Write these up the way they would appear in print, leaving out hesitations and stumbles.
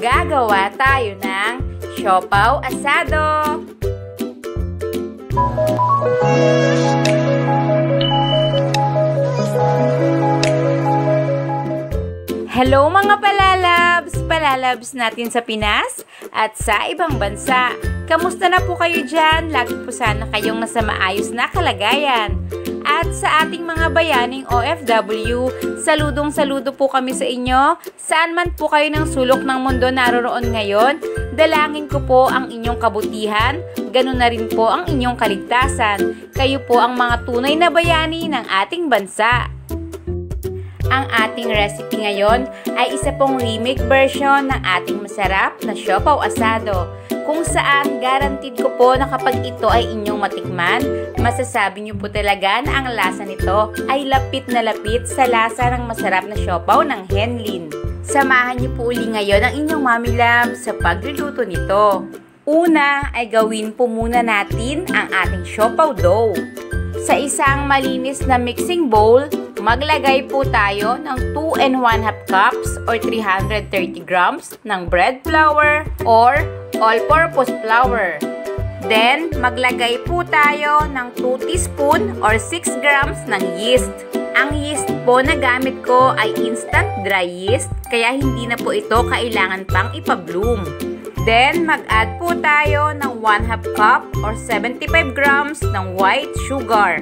Gagawa tayo ng siopaw asado. Hello mga palalabs natin sa Pinas at sa ibang bansa. Kamusta na po kayo dyan? Lagi po sana kayong nasa maayos na kalagayan. At sa ating mga bayaning OFW, saludong-saludo po kami sa inyo. Saan man po kayo ng sulok ng mundo naroroon ngayon, dalangin ko po ang inyong kabutihan, ganun na rin po ang inyong kaligtasan. Kayo po ang mga tunay na bayani ng ating bansa. Ang ating recipe ngayon ay isa pong remake version ng ating masarap na siopaw asado, kung saan guaranteed ko po na kapag ito ay inyong matikman, masasabi niyo po talaga na ang lasa nito ay lapit na lapit sa lasa ng masarap na siopaw ng Henlin. Samahan niyo po uli ngayon ang inyong Mommy Love sa pagluluto nito. Una ay gawin po muna natin ang ating siopaw dough. Sa isang malinis na mixing bowl, maglagay po tayo ng 2 1/2 cups or 330 grams ng bread flour or all-purpose flour. Then, maglagay po tayo ng 2 teaspoon or 6 grams ng yeast. Ang yeast po na gamit ko ay instant dry yeast, kaya hindi na po ito kailangan pang ipa-bloom. Then, mag-add po tayo ng 1/2 cup or 75 grams ng white sugar.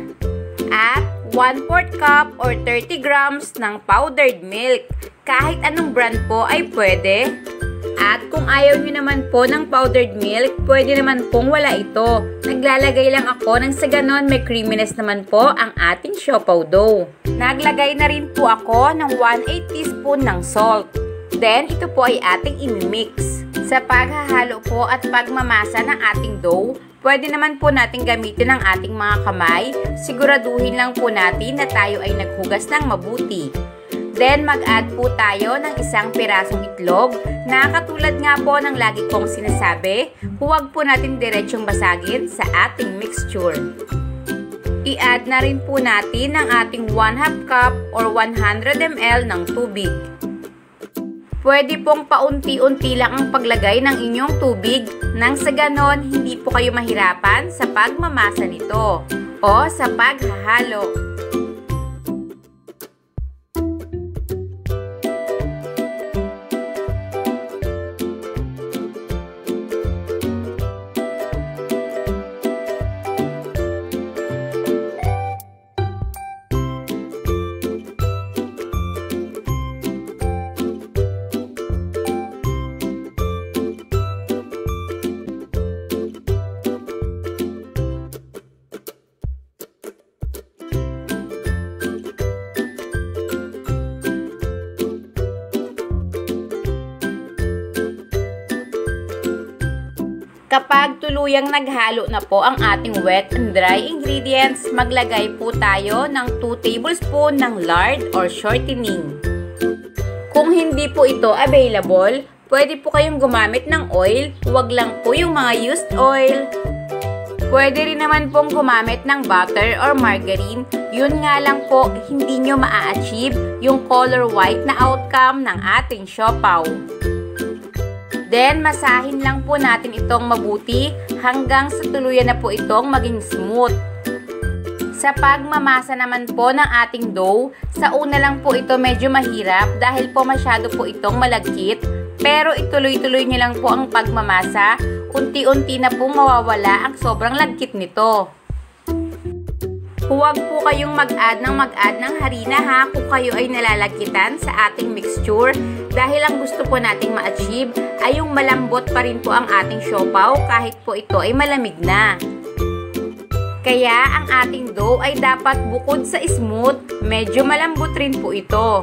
At 1/4 cup or 30 grams ng powdered milk. Kahit anong brand po ay pwede. At kung ayaw nyo naman po ng powdered milk, pwede naman pong wala ito. Naglalagay lang ako nang sa ganon may creaminess naman po ang ating siopaw dough. Naglagay na rin po ako ng 1/8 teaspoon ng salt. Then, ito po ay ating imimix. Sa paghahalo po at pagmamasa ng ating dough, pwede naman po natin gamitin ang ating mga kamay. Siguraduhin lang po natin na tayo ay naghugas ng mabuti. Then, mag-add po tayo ng isang pirasong itlog na katulad nga po ng lagi kong sinasabi, huwag po natin diretsyong basagin sa ating mixture. I-add na rin po natin ang ating 1/2 cup or 100 ml ng tubig. Pwede pong paunti-unti lang ang paglagay ng inyong tubig nang sa ganon hindi po kayo mahirapan sa pagmamasa nito o sa paghahalo. Kapag tuluyang naghalo na po ang ating wet and dry ingredients, maglagay po tayo ng 2 tablespoon ng lard or shortening. Kung hindi po ito available, pwede po kayong gumamit ng oil, huwag lang po yung mga used oil. Pwede rin naman pong gumamit ng butter or margarine, yun nga lang po hindi nyo maa-achieve yung color white na outcome ng ating siopaw. Then, masahin lang po natin itong mabuti hanggang sa tuluyan na po itong maging smooth. Sa pagmamasa naman po ng ating dough, sa una lang po ito medyo mahirap dahil po masyado po itong malagkit. Pero ituloy-tuloy nyo lang po ang pagmamasa, unti-unti na po mawawala ang sobrang lagkit nito. Huwag po kayong mag-add ng harina ha kung kayo ay nalalagkitan sa ating mixture dahil ang gusto po nating ma-achieve ay yung malambot pa rin po ang ating siopaw kahit po ito ay malamig na. Kaya ang ating dough ay dapat bukod sa smooth, medyo malambot rin po ito.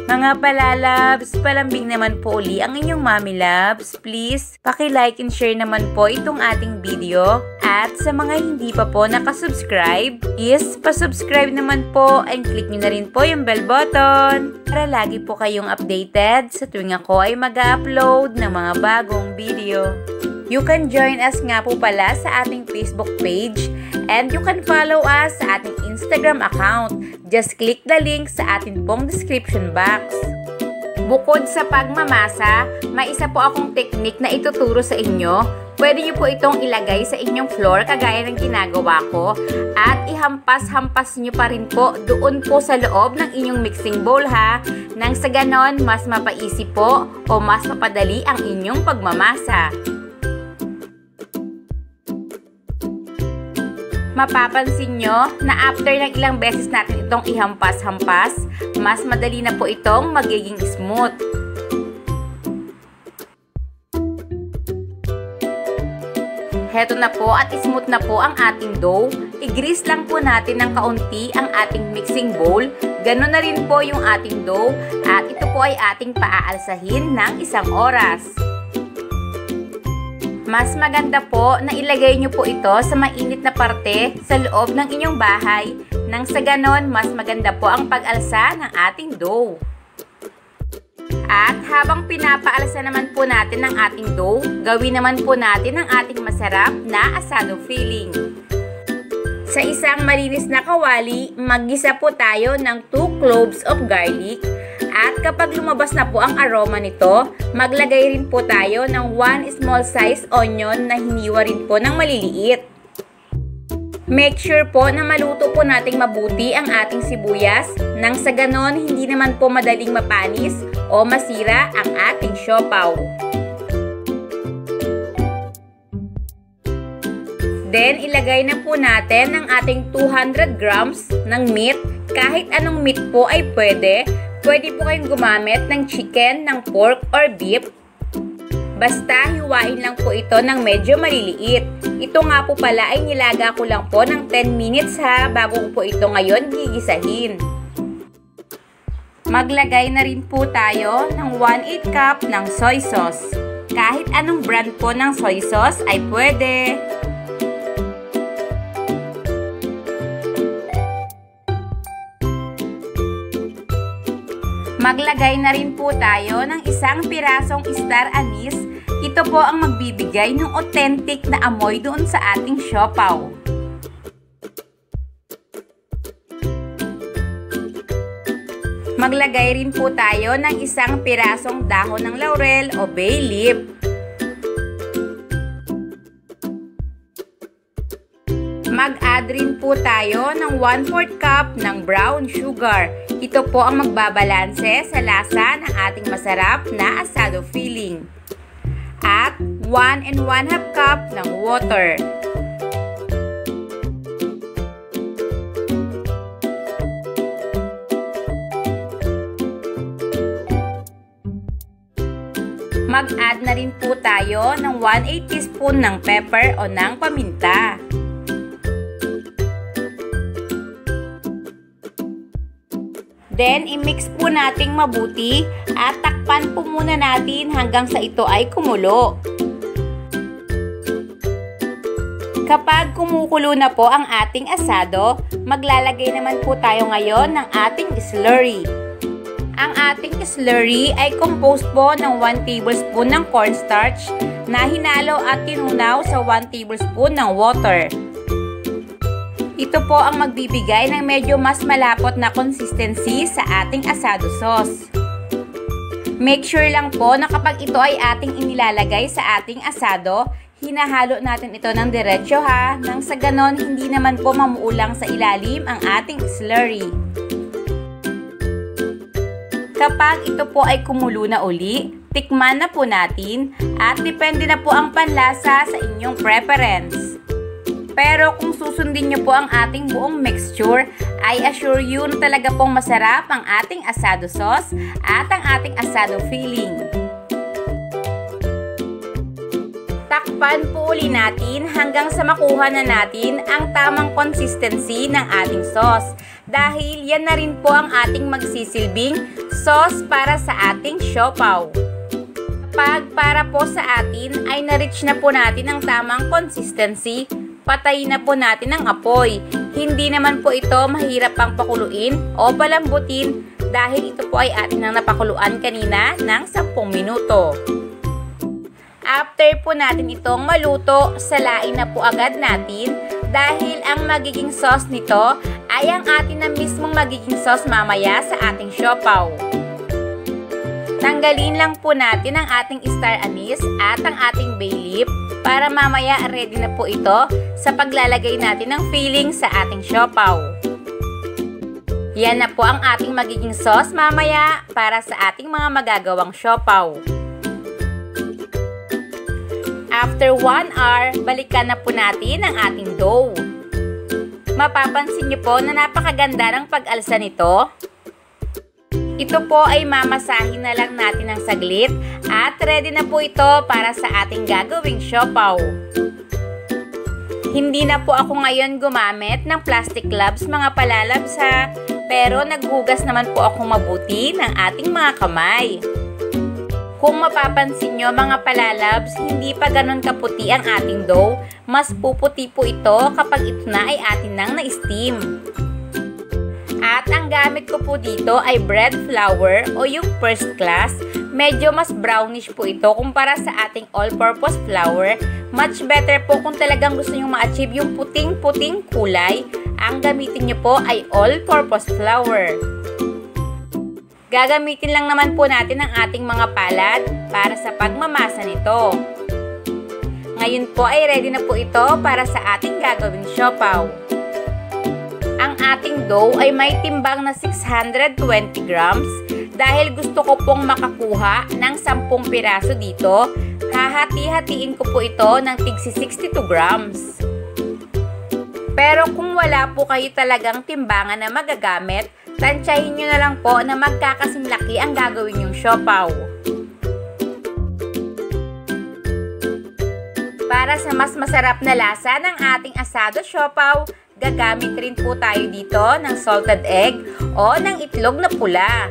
Mga palalabs, palambing naman po uli ang inyong Mommy Loves. Please, paki-like and share naman po itong ating video. At sa mga hindi pa po nakasubscribe, is pa-subscribe naman po and click nyo na rin po yung bell button para lagi po kayong updated sa tuwing ako ay mag-upload ng mga bagong video. You can join us nga po pala sa ating Facebook page and you can follow us sa ating Instagram account. Just click the link sa ating pong description box. Bukod sa pagmamasa, may isa po akong technique na ituturo sa inyo. Pwede nyo po itong ilagay sa inyong floor kagaya ng ginagawa ko at ihampas-hampas nyo pa rin po doon po sa loob ng inyong mixing bowl ha, nang sa ganon mas mapaisip po o mas mapadali ang inyong pagmamasa. Mapapansin nyo na after ng ilang beses natin itong ihampas-hampas, mas madali na po itong magiging smooth. Heto na po at smooth na po ang ating dough. I-grease lang po natin ng kaunti ang ating mixing bowl. Ganon na rin po yung ating dough at ito po ay ating paaalsahin ng 1 oras. Mas maganda po na ilagay nyo po ito sa mainit na parte sa loob ng inyong bahay nang sa ganon mas maganda po ang pag-alsa ng ating dough. At habang pinapaalsa naman po natin ang ating dough, gawin naman po natin ang ating masarap na asado filling. Sa isang malinis na kawali, maggisa po tayo ng 2 cloves of garlic. At kapag lumabas na po ang aroma nito, maglagay rin po tayo ng 1 small size onion na hiniwa rin po ng maliliit. Make sure po na maluto po nating mabuti ang ating sibuyas nang sa ganon hindi naman po madaling mapanis o masira ang ating siopaw. Then ilagay na po natin ang ating 200 grams ng meat. Kahit anong meat po ay pwede. Pwede po kayong gumamit ng chicken, ng pork, or beef. Basta hiwain lang po ito ng medyo maliliit. Ito nga po pala ay nilaga ko lang po ng 10 minutes ha, bago ko po ito ngayon gigisahin. Maglagay na rin po tayo ng 1/8 cup ng soy sauce. Kahit anong brand po ng soy sauce ay pwede. Maglagay na rin po tayo ng 1 pirasong star anise. Ito po ang magbibigay ng authentic na amoy doon sa ating siopaw. Maglagay rin po tayo ng 1 pirasong dahon ng laurel o bay leaf. Mag-add rin po tayo ng 1/4 cup ng brown sugar. Ito po ang magbabalanse sa lasa ng ating masarap na asado filling. At 1 1/2 cup ng water. Mag-add na rin po tayo ng 1/8 teaspoon ng pepper o ng paminta. Then, i-mix po nating mabuti at takpan po muna natin hanggang sa ito ay kumulo. Kapag kumukulo na po ang ating asado, maglalagay naman po tayo ngayon ng ating slurry. Ang ating slurry ay composed po ng 1 tablespoon ng cornstarch na hinalo at tinunaw sa 1 tablespoon ng water. Ito po ang magbibigay ng medyo mas malapot na consistency sa ating asado sauce. Make sure lang po na kapag ito ay ating inilalagay sa ating asado, hinahalo natin ito ng diretsyo ha, nang sa ganon hindi naman po mamuulang sa ilalim ang ating slurry. Kapag ito po ay kumulo na uli, tikman na po natin at depende na po ang panlasa sa inyong preference. Pero kung susundin nyo po ang ating buong mixture, I assure you na talaga pong masarap ang ating asado sauce at ang ating asado filling. Takpan po uli natin hanggang sa makuha na natin ang tamang consistency ng ating sauce. Dahil yan na rin po ang ating magsisilbing sauce para sa ating siopaw. Kapag para po sa atin ay na-reach na po natin ang tamang consistency, patayin na po natin ang apoy. Hindi naman po ito mahirap pang pakuluin o palambutin dahil ito po ay atin nang napakuluan kanina ng 10 minuto. After po natin itong maluto, salain na po agad natin dahil ang magiging sauce nito ay ang atin na mismong magiging sauce mamaya sa ating siopaw. Tanggalin lang po natin ang ating star anise at ang ating bay leaf para mamaya ready na po ito sa paglalagay natin ng filling sa ating siopaw. Yan na po ang ating magiging sauce mamaya para sa ating mga magagawang siopaw. After 1 hour, balikan na po natin ang ating dough. Mapapansin niyo po na napakaganda ng pag-alsa nito. Ito po ay mamasahin na lang natin ng saglit at ready na po ito para sa ating gagawing siopaw. Hindi na po ako ngayon gumamit ng plastic gloves mga palalabs ha, pero naghugas naman po ako mabuti ng ating mga kamay. Kung mapapansin nyo mga palalabs, hindi pa ganun kaputi ang ating dough, mas puputi po ito kapag ito na ay atin nang na-steam. At ang gamit ko po dito ay bread flour o yung first class. Medyo mas brownish po ito kumpara sa ating all-purpose flour. Much better po kung talagang gusto nyo ma-achieve yung puting-puting kulay. Ang gamitin nyo po ay all-purpose flour. Gagamitin lang naman po natin ang ating mga palad para sa pagmamasa nito. Ngayon po ay ready na po ito para sa ating gagawing siopaw. Ang ating dough ay may timbang na 620 grams. Dahil gusto ko pong makakuha ng 10 piraso dito, hahati-hatiin ko po ito ng tigsi 62 grams. Pero kung wala po kayo talagang timbangan na magagamit, tansyahin nyo na lang po na magkakasing laki ang gagawin yung siopaw. Para sa mas masarap na lasa ng ating asado siopaw, gagamit rin po tayo dito ng salted egg o ng itlog na pula.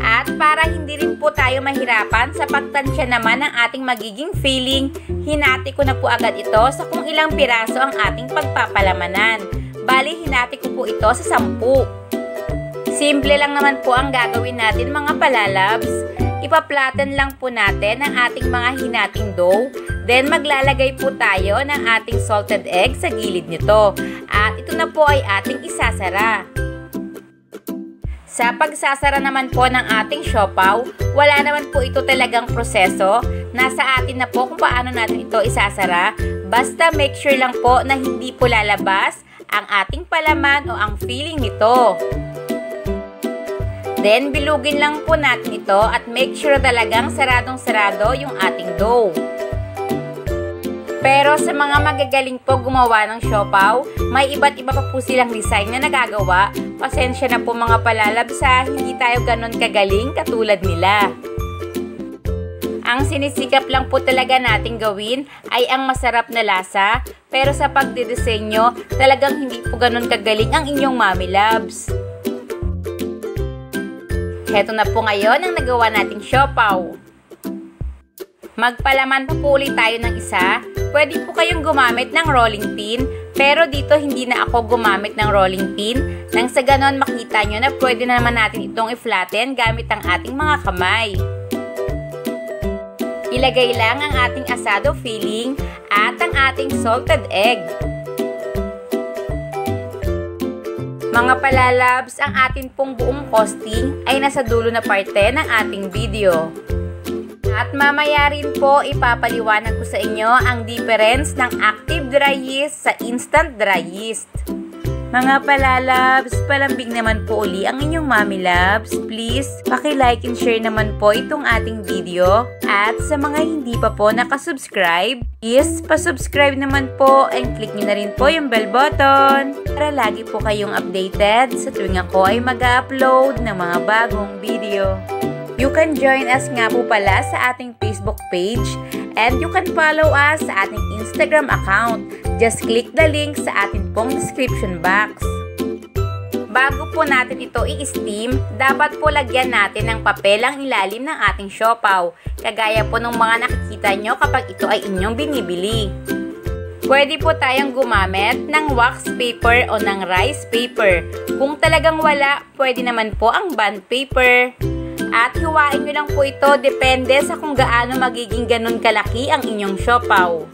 At para hindi rin po tayo mahirapan sa pagtansya naman ng ating magiging filling, hinati ko na po agad ito sa kung ilang piraso ang ating pagpapalamanan. Bali, hinati ko po ito sa 10. Simple lang naman po ang gagawin natin mga palalabs. Ipa-flatten lang po natin ang ating mga hinating dough. Then maglalagay po tayo ng ating salted egg sa gilid nito. At ito na po ay ating isasara. Sa pagsasara naman po ng ating siopaw, wala naman po ito talagang proseso. Nasa atin na po kung paano natin ito isasara. Basta make sure lang po na hindi po lalabas ang ating palaman o ang filling nito. Then bilugin lang po natin ito at make sure talagang saradong-sarado yung ating dough. Pero sa mga magagaling po gumawa ng siopaw, may iba't iba pa po silang design na nagagawa. Pasensya na po mga palalabs ha, hindi tayo ganon kagaling katulad nila. Ang sinisikap lang po talaga nating gawin ay ang masarap na lasa, pero sa pagdidisenyo, talagang hindi po ganon kagaling ang inyong mommy loves. Heto na po ngayon ang nagawa nating siopaw. Magpalaman pa po ulit tayo ng isa. Pwede po kayong gumamit ng rolling pin, pero dito hindi na ako gumamit ng rolling pin. Nang sa ganon makita nyo na pwede na naman natin itong i-flatten gamit ang ating mga kamay. Ilagay lang ang ating asado filling at ang ating salted egg. Mga palalabs, ang atin pong buong costing ay nasa dulo na parte ng ating video. At mamaya rin po ipapaliwanag ko sa inyo ang difference ng active dry yeast sa instant dry yeast. Mga palalabs, palambing naman po uli ang inyong mommy loves. Please, paki-like and share naman po itong ating video. At sa mga hindi pa po nakasubscribe, is pa-subscribe naman po and click nyo na rin po yung bell button para lagi po kayong updated sa tuwing ako ay mag-upload ng mga bagong video. You can join us nga po pala sa ating Facebook page and you can follow us sa ating Instagram account. Just click the link sa ating pong description box. Bago po natin ito i-steam, dapat po lagyan natin ng papel ang ilalim ng ating siopaw, kagaya po ng mga nakikita nyo kapag ito ay inyong binibili. Pwede po tayong gumamit ng wax paper o ng rice paper. Kung talagang wala, pwede naman po ang bond paper. At hiwain nyo lang po ito, depende sa kung gaano magiging ganun kalaki ang inyong siopaw.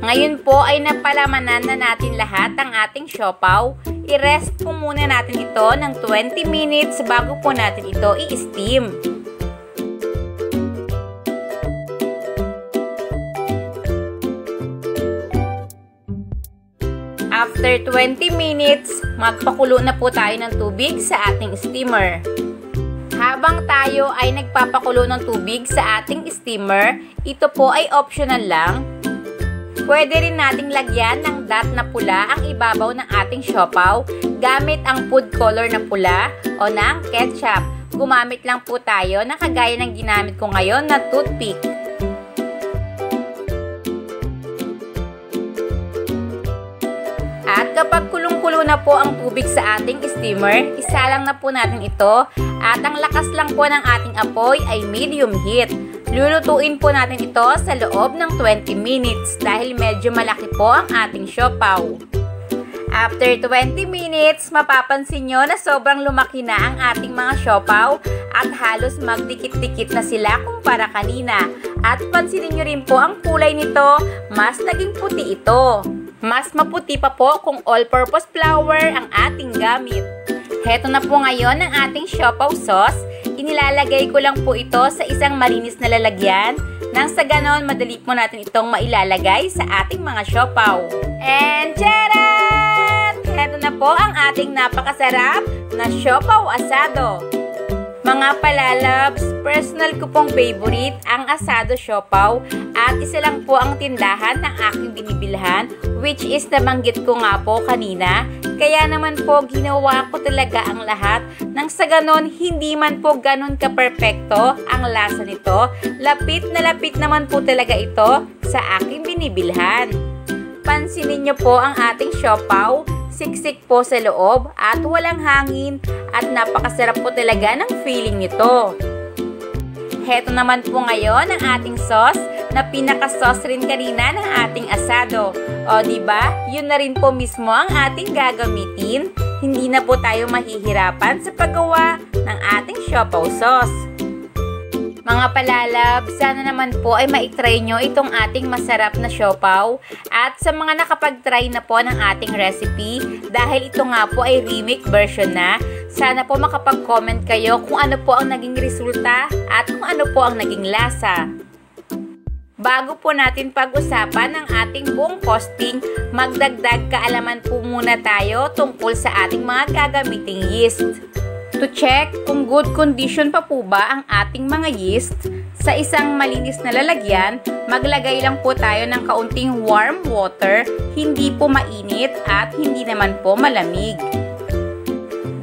Ngayon po ay napalamanan na natin lahat ang ating siopaw. i-rest po muna natin ito ng 20 minutes bago po natin ito i-steam. After 20 minutes, magpakulo na po tayo ng tubig sa ating steamer. Habang tayo ay nagpapakulo ng tubig sa ating steamer, ito po ay optional lang. Pwede rin nating lagyan ng dot na pula ang ibabaw ng ating siopaw gamit ang food color na pula o ng ketchup. Gumamit lang po tayo na kagaya ng ginamit ko ngayon na toothpick. At kapag kulong-kulo na po ang tubig sa ating steamer, isalang na po natin ito at ang lakas lang po ng ating apoy ay medium heat. Lulutuin po natin ito sa loob ng 20 minutes dahil medyo malaki po ang ating siopaw. After 20 minutes, mapapansin nyo na sobrang lumaki na ang ating mga siopaw at halos magdikit-dikit na sila kumpara kanina. At pansinin nyo rin po ang kulay nito, mas naging puti ito. Mas maputi pa po kung all-purpose flour ang ating gamit. Heto na po ngayon ang ating siopaw sauce. Inilalagay ko lang po ito sa isang malinis na lalagyan nang sa ganon madali po natin itong mailalagay sa ating mga siopaw. And charan! Heto na po ang ating napakasarap na siopaw asado. Mga palalabs, personal ko pong favorite ang asado siopaw at isa lang po ang tindahan ng aking binibilhan which is nabanggit ko nga po kanina. Kaya naman po ginawa ko talaga ang lahat nang sa ganon hindi man po ganon ka-perfecto ang lasa nito. Lapit na lapit naman po talaga ito sa aking binibilhan. Pansinin nyo po ang ating siopaw. Siksik po sa loob at walang hangin at napakasarap po talaga ng feeling nito. Heto naman po ngayon ang ating sauce na pinaka-sauce rin kanina ng ating asado. O diba, yun na rin po mismo ang ating gagamitin. Hindi na po tayo mahihirapan sa paggawa ng ating siopaw sauce. Mga palalab, sana naman po ay maitry nyo itong ating masarap na siopaw. At sa mga nakapag-try na po ng ating recipe, dahil ito nga po ay remake version na, sana po makapag-comment kayo kung ano po ang naging resulta at kung ano po ang naging lasa. Bago po natin pag-usapan ang ating buong costing, magdagdag kaalaman po muna tayo tungkol sa ating mga gagamiting yeast. To check kung good condition pa po ba ang ating mga yeast, sa isang malinis na lalagyan, maglagay lang po tayo ng kaunting warm water, hindi po mainit at hindi naman po malamig.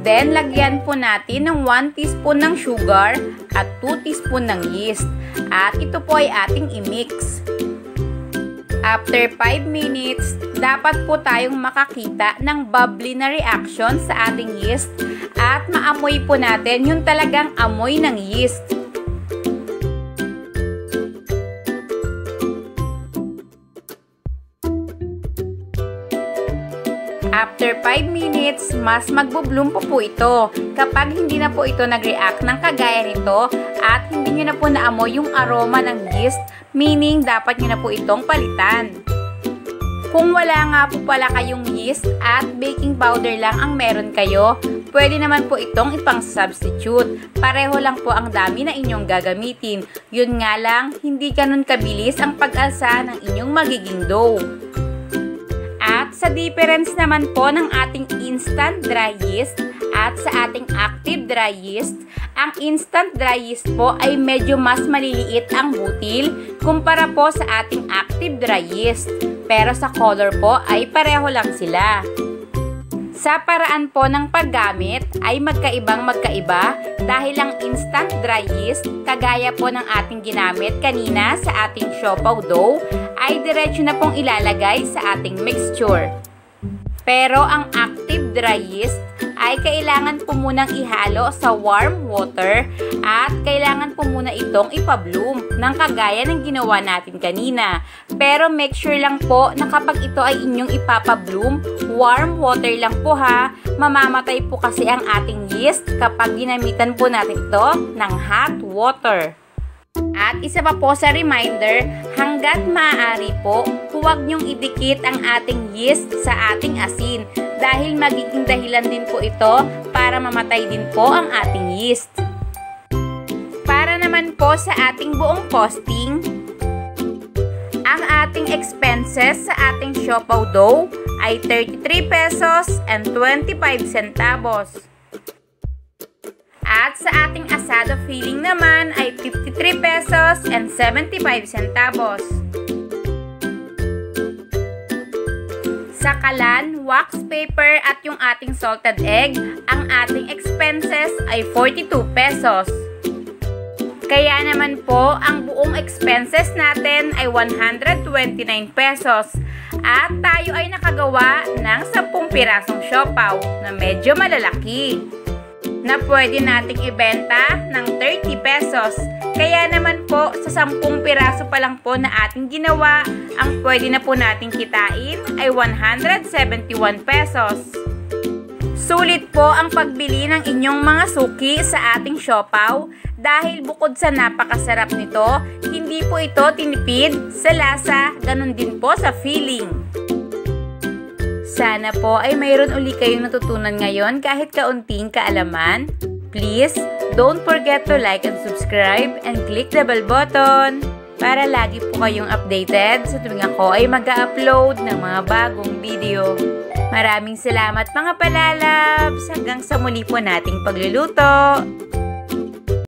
Then, lagyan po natin ng 1 teaspoon ng sugar at 2 teaspoon ng yeast. At ito po ay ating i-mix. After 5 minutes, dapat po tayong makakita ng bubbly na reaction sa ating yeast at maamoy po natin yung talagang amoy ng yeast. After 5 minutes, mas magbo-bloom po ito. Kapag hindi na po ito nag-react ng kagaya nito at hindi nyo na po naamoy yung aroma ng yeast, meaning dapat nyo na po itong palitan. Kung wala nga po pala kayong yeast at baking powder lang ang meron kayo, pwede naman po itong ipang-substitute. Pareho lang po ang dami na inyong gagamitin. Yun nga lang, hindi ganun kabilis ang pag-alsa ng inyong magiging dough. At sa difference naman po ng ating instant dry yeast at sa ating active dry yeast, ang instant dry yeast po ay medyo mas maliliit ang butil kumpara po sa ating active dry yeast. Pero sa color po ay pareho lang sila. Sa paraan po ng paggamit ay magkaiba dahil ang instant dry yeast, kagaya po ng ating ginamit kanina sa ating siopaw dough, ay diretso na pong ilalagay sa ating mixture. Pero ang active dry yeast ay kailangan po munang ihalo sa warm water at kailangan po muna itong ipabloom ng kagaya ng ginawa natin kanina. Pero make sure lang po na kapag ito ay inyong ipapabloom, warm water lang po ha. Mamamatay po kasi ang ating yeast kapag ginamitan po natin ito ng hot water. At isa pa po sa reminder, hanggat maaari po, huwag niyong idikit ang ating yeast sa ating asin dahil magiging dahilan din po ito para mamatay din po ang ating yeast. Para naman po sa ating buong costing, ang ating expenses sa ating siopaw dough ay 33 pesos and 25 centavos. At sa ating asado filling naman ay 53 pesos and 75 centavos. Sa kalan, wax paper at yung ating salted egg, ang ating expenses ay 42 pesos. Kaya naman po, ang buong expenses natin ay 129 pesos. At tayo ay nakagawa ng 10 pirasong siopaw na medyo malalaki, na pwede nating ibenta ng 30 pesos. Kaya naman po, sa 10 piraso pa lang po na ating ginawa, ang pwede na po nating kitain ay 171 pesos. Sulit po ang pagbili ng inyong mga suki sa ating siopaw dahil bukod sa napakasarap nito, hindi po ito tinipid sa lasa, ganun din po sa feeling. Sana po ay mayroon uli kayong natutunan ngayon kahit kaunting kaalaman. Please, don't forget to like and subscribe and click the bell button para lagi po kayong updated sa tuwing ako ay mag-upload ng mga bagong video. Maraming salamat mga palalabs! Hanggang sa muli po nating pagluluto!